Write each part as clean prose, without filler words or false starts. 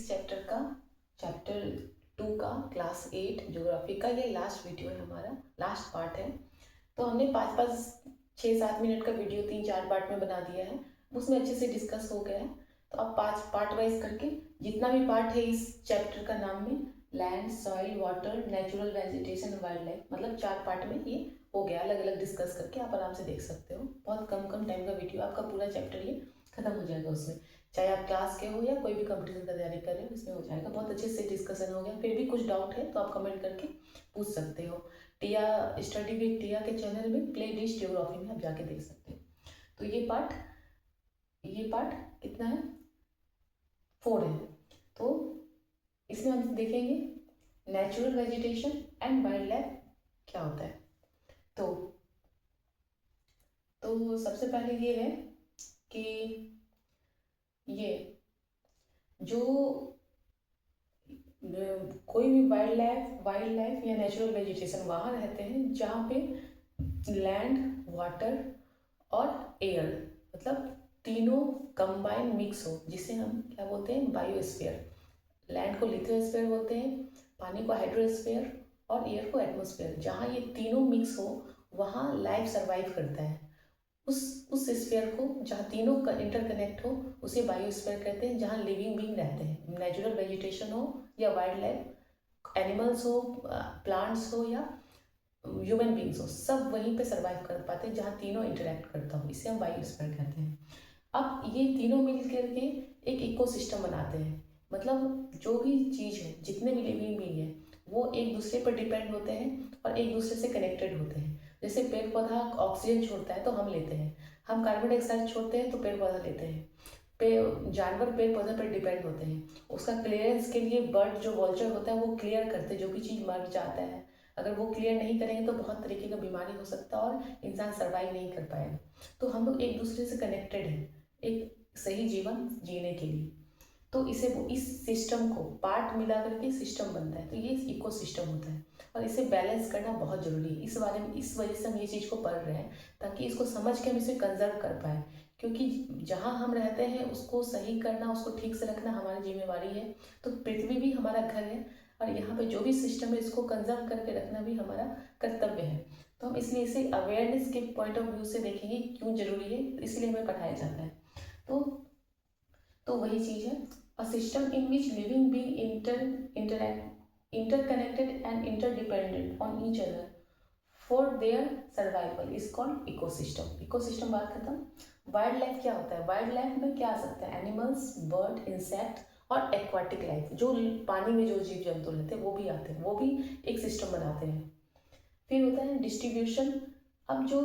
इस चैप्टर 2 का class 8 geography का ये लास्ट वीडियो है, हमारा लास्ट पार्ट है। तो हमने 5-5 6-7 मिनट का वीडियो 3-4 पार्ट में बना दिया है, उसमें अच्छे से डिस्कस हो गया है। तो अब 5 पार्ट वाइज करके जितना भी पार्ट है इस चैप्टर का नाम में land, soil, water, natural vegetation, wild life, मतलब 4 पार्ट में ये हो गया। अलग अलग डिस्कस करके आप आराम से देख सकते हो। बहुत कम टाइम का वीडियो, आपका पूरा चैप्टर ये खत्म हो जाएगा उसमें। चाहे आप क्लास के हो या कोई भी कंपटीशन का तैयारी कर रहे हो, इसमें हो जाएगा। बहुत अच्छे से डिस्कशन हो गया। फिर भी कुछ डाउट है तो आप कमेंट करके पूछ सकते हो। टिया स्टडी विद टिया के चैनल में प्ले लिस्ट ज्योग्राफी में आप जाके देख सकते हो। तो ये पार्ट कितना है? 4 है। तो इसमें हम देखेंगे natural vegetation and wild life क्या होता है। तो सबसे पहले ये है कि ये जो कोई भी वाइल्ड लाइफ या नेचुरल वेजिटेशन वहाँ रहते हैं जहाँ पे लैंड, वाटर और एयर, मतलब तीनों कंबाइन मिक्स हो, जिसे हम क्या बोलते हैं? बायोस्फीयर। लैंड को लिथोस्फीयर बोलते हैं, पानी को हाइड्रोस्फीयर और एयर को एटमॉस्फेयर। जहाँ ये तीनों मिक्स हो वहाँ लाइफ सर्वाइव करता है। उस स्फीयर को जहाँ तीनों का इंटरकनेक्ट हो उसे बायोस्फीयर कहते हैं, जहाँ लिविंग बीइंग रहते हैं। नेचुरल वेजिटेशन हो या वाइल्ड लाइफ, एनिमल्स हो, प्लांट्स हो या ह्यूमन बींग्स हो, सब वहीं पे सर्वाइव कर पाते हैं जहाँ तीनों इंटरेक्ट करता हो। इसे हम बायोस्फीयर कहते हैं। अब ये तीनों मिल करके एक इकोसिस्टम बनाते हैं। मतलब जो भी चीज़ है, जितने भी लिविंग बीइंग है, वो एक दूसरे पर डिपेंड होते हैं और एक दूसरे से कनेक्टेड होते हैं। जैसे पेड़ पौधा ऑक्सीजन छोड़ता है तो हम लेते हैं, हम कार्बन डाइऑक्साइड छोड़ते हैं तो पेड़ पौधा लेते हैं। जानवर पेड़ पौधे पर डिपेंड होते हैं। उसका क्लियरेंस के लिए बर्ड जो वॉल्चर होता है वो क्लियर करते हैं जो भी चीज़ मर जाता है। अगर वो क्लियर नहीं करेंगे तो बहुत तरीके का बीमारी हो सकता है और इंसान सर्वाइव नहीं कर पाएगा। तो हम लोग एक दूसरे से कनेक्टेड हैं एक सही जीवन जीने के लिए। तो इस सिस्टम को पार्ट मिला करके सिस्टम बनता है। तो ये इको सिस्टम होता है और इसे बैलेंस करना बहुत जरूरी है। इस वजह से हम ये चीज़ को पढ़ रहे हैं, ताकि इसको समझ के हम इसे कंजर्व कर पाए। क्योंकि जहाँ हम रहते हैं उसको सही करना, उसको ठीक से रखना हमारी जिम्मेवारी है। तो पृथ्वी भी हमारा घर है और यहाँ पे जो भी सिस्टम है इसको कंजर्व करके रखना भी हमारा कर्तव्य है। तो हम इसलिए इसे अवेयरनेस के पॉइंट ऑफ व्यू से देखेंगे क्यों जरूरी है, इसलिए हमें पढ़ाया जाता है। तो वही चीज़ है। A system in which living being interconnected and interdependent on each other for their survival is called ecosystem. Ecosystem बात खत्म। वाइल्ड लाइफ क्या होता है? वाइल्ड लाइफ में क्या आ सकता है? एनिमल्स, बर्ड, इंसेक्ट और एक्वाटिक लाइफ, जो पानी में जो जीव जंतु रहते हैं वो भी आते हैं, वो भी एक सिस्टम बनाते हैं। फिर होता है डिस्ट्रीब्यूशन। अब जो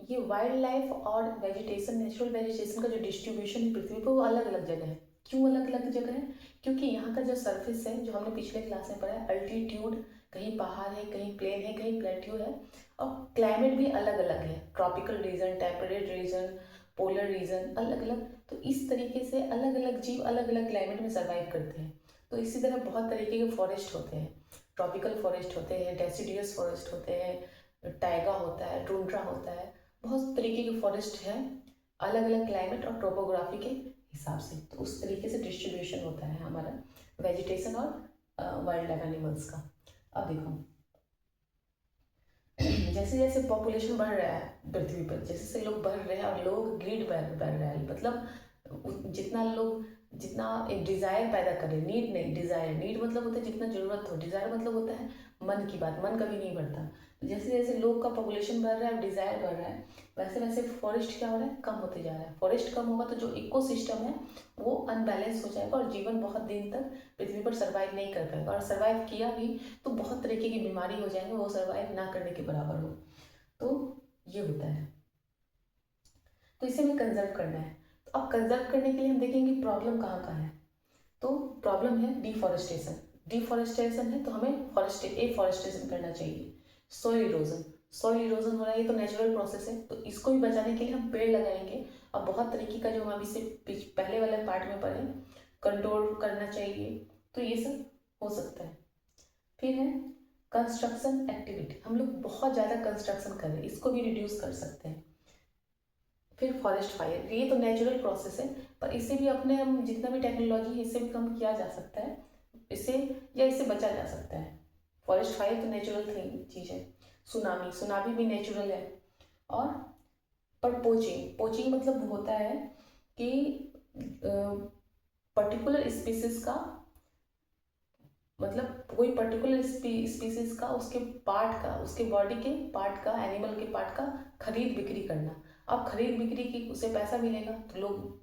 ये वाइल्ड लाइफ और वेजिटेशन, नेचुरल वेजिटेशन का जो डिस्ट्रीब्यूशन है पृथ्वी पर, वो अलग अलग जगह है। क्यों अलग अलग जगह है? क्योंकि यहाँ का जो सरफेस है, जो हमने पिछले क्लास में पढ़ा है, अल्टीट्यूड, कहीं पहाड़ है, कहीं प्लेन है, कहीं प्लेट्यू है, और क्लाइमेट भी अलग अलग है। Tropical region, temperate region, polar region, अलग अलग। तो इस तरीके से अलग अलग जीव अलग अलग क्लाइमेट में सर्वाइव करते हैं। तो इसी तरह बहुत तरीके के फॉरेस्ट होते हैं। ट्रॉपिकल फॉरेस्ट होते हैं, डेसिडियस फॉरेस्ट होते हैं, टाइगा होता है, टुंड्रा होता है, बहुत तरीके के फॉरेस्ट हैं अलग अलग क्लाइमेट और टोपोग्राफी के हिसाब से। तो उस तरीके से डिस्ट्रीब्यूशन होता है हमारा वेजिटेशन और वाइल्ड लाइफ एनिमल्स का। अब देखो, जैसे जैसे पॉपुलेशन बढ़ रहा है पृथ्वी पर, जैसे जैसे लोग बढ़ रहे हैं और लोग ग्रीड बढ़ रहा है, मतलब जितना एक डिज़ायर पैदा करे, नीड नहीं, डिज़ायर। नीड मतलब होता है जितना ज़रूरत हो, डिज़ायर मतलब होता है मन की बात। मन कभी नहीं बढ़ता। तो जैसे जैसे लोग का पॉपुलेशन बढ़ रहा है, डिज़ायर बढ़ रहा है, वैसे वैसे फॉरेस्ट क्या हो रहा है? कम होते जा रहा है। फॉरेस्ट कम होगा तो जो इकोसिस्टम है वो अनबैलेंस हो जाएगा और जीवन बहुत दिन तक पृथ्वी पर सर्वाइव नहीं कर पाएगा। और सर्वाइव किया भी तो बहुत तरीके की बीमारी हो जाएंगे, वो सर्वाइव ना करने के बराबर हो। तो ये होता है। तो इसे हमें कंजर्व करना है। तो अब कंजर्व करने के लिए हम देखेंगे प्रॉब्लम कहाँ कहाँ है। तो प्रॉब्लम है डिफॉरेस्टेशन। डिफॉरेस्टेशन है तो हमें एफॉरेस्टेशन करना चाहिए। सॉइल इरोजन, सॉइल इरोजन हो रहा है, ये तो नेचुरल प्रोसेस है। तो इसको भी बचाने के लिए हम पेड़ लगाएंगे। और बहुत तरीके का जो हम अभी से पहले वाले पार्ट में पढ़े, कंट्रोल करना चाहिए। तो ये सब हो सकता है। फिर है कंस्ट्रक्शन एक्टिविटी। हम लोग बहुत ज़्यादा कंस्ट्रक्शन कर रहे हैं, इसको भी रिड्यूस कर सकते हैं। फिर फॉरेस्ट फायर, ये तो नेचुरल प्रोसेस है, पर इससे भी अपने हम जितना भी टेक्नोलॉजी है इससे भी कम किया जा सकता है, इससे या इससे बचा जा सकता है। फॉरेस्ट फायर तो नेचुरल चीज़ है। सुनामी, सुनामी भी नेचुरल है। और पर पोचिंग, पोचिंग मतलब होता है कि पर्टिकुलर स्पीसीज का, मतलब कोई पर्टिकुलर स्पीसीज का उसके पार्ट का, उसके बॉडी के पार्ट का, एनिमल के पार्ट का खरीद बिक्री करना। अब खरीद बिक्री की उसे पैसा मिलेगा तो लोग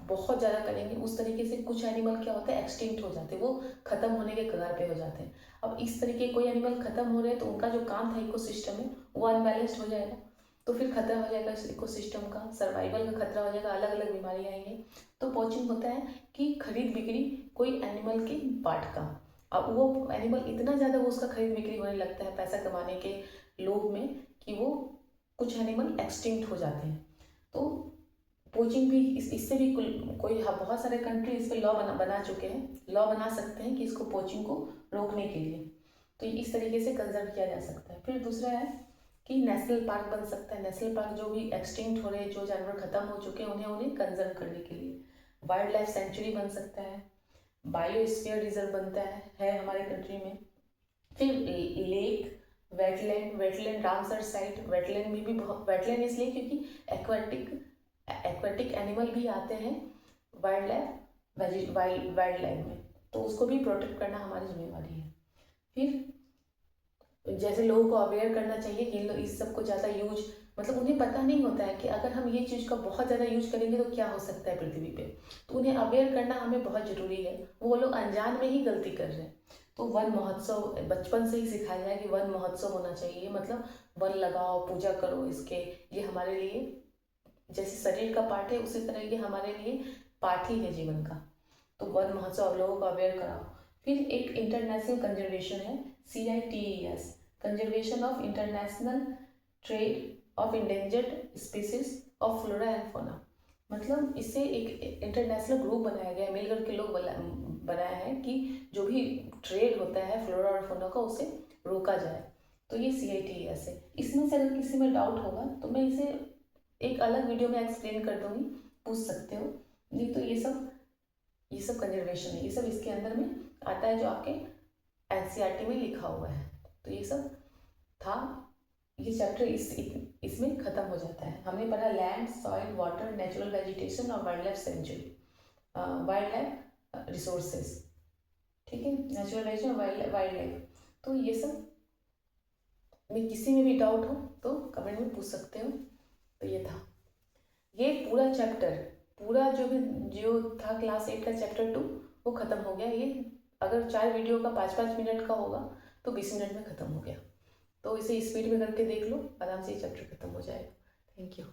बहुत ज़्यादा करेंगे। उस तरीके से कुछ एनिमल क्या होते हैं, एक्सटिंक्ट हो जाते हैं, वो खत्म होने के कगार पे हो जाते हैं। अब इस तरीके कोई एनिमल खत्म हो रहे हैं तो उनका जो काम था इकोसिस्टम में वो अनबैलेंस्ड हो जाएगा, तो फिर खतरा हो जाएगा इकोसिस्टम का, सर्वाइवल का खतरा हो जाएगा, अलग अलग बीमारी आएंगे। तो पोचिंग होता है कि खरीद बिक्री कोई एनिमल के पार्ट का। अब वो एनिमल इतना ज़्यादा वो उसका खरीद बिक्री होने लगता है पैसा कमाने के लोभ में कि वो कुछ एनिमल एक्सटिंक्ट हो जाते हैं। तो पोचिंग भी इससे भी कोई बहुत सारे कंट्री इस पर लॉ बना चुके हैं, लॉ बना सकते हैं कि इसको पोचिंग को रोकने के लिए। तो इस तरीके से कंजर्व किया जा सकता है। फिर दूसरा है कि नेशनल पार्क बन सकता है। नेशनल पार्क जो भी एक्सटिंक्ट हो रहे हैं, जो जानवर खत्म हो चुके हैं, उन्हें कंजर्व करने के लिए। वाइल्ड लाइफ सेंचुरी बन सकता है। बायोस्फीयर रिजर्व बनता है हमारे कंट्री में। फिर lake, wetland, wetland Ramsar site, wetland में भी बहुत, वेटलैंड इसलिए क्योंकि एक्वाटिक एनिमल भी आते हैं वाइल्ड लाइफ में, तो उसको भी प्रोटेक्ट करना हमारी जिम्मेवारी है। फिर जैसे लोगों को अवेयर करना चाहिए कि लोग इस सब को ज़्यादा यूज, मतलब उन्हें पता नहीं होता है कि अगर हम ये चीज़ का बहुत ज़्यादा यूज करेंगे तो क्या हो सकता है पृथ्वी पे, तो उन्हें अवेयर करना हमें बहुत ज़रूरी है। वो लोग अनजान में ही गलती कर रहे हैं। तो वन महोत्सव बचपन से ही सिखाया जाए कि वन महोत्सव होना चाहिए, मतलब वन लगाओ, पूजा करो इसके, ये हमारे लिए जैसे शरीर का पार्ट है उसी तरह ये हमारे लिए पार्ट ही है जीवन का। तो वन महोत्सव लोगों को अवेयर कराओ। फिर एक इंटरनेशनल कंजर्वेशन है, CITES, conservation of international trade off endangered species of flora and fauna. मतलब इससे एक इंटरनेशनल ग्रुप बनाया गया, मिलकर के लोग बनाया है कि जो भी ट्रेड होता है फ्लोरा और फौना का उसे रोका जाए। तो ये CITES है। इसमें से अगर किसी में डाउट होगा तो मैं इसे एक अलग वीडियो में एक्सप्लेन कर दूंगी, पूछ सकते हो। नहीं तो ये सब कंजर्वेशन है, ये सब इसके अंदर में आता है जो आपके NCERT में लिखा हुआ है। तो ये सब था, ये चैप्टर इसमें खत्म हो जाता है। हमने पढ़ा land, soil, water, natural vegetation और wildlife sanctuary, wildlife resources, ठीक है, नेचुरल वेजिटेशन, वाइल्ड लाइफ। तो ये सब में किसी में भी डाउट हो तो कमेंट में पूछ सकते हो। तो ये था, ये पूरा चैप्टर, पूरा जो था क्लास 8 का चैप्टर 2 वो खत्म हो गया। ये अगर 4 वीडियो का 5-5 मिनट का होगा तो 20 मिनट में ख़त्म हो गया। तो इसे स्पीड में करके देख लो, आराम से ये चैप्टर खत्म हो जाएगा। Thank you.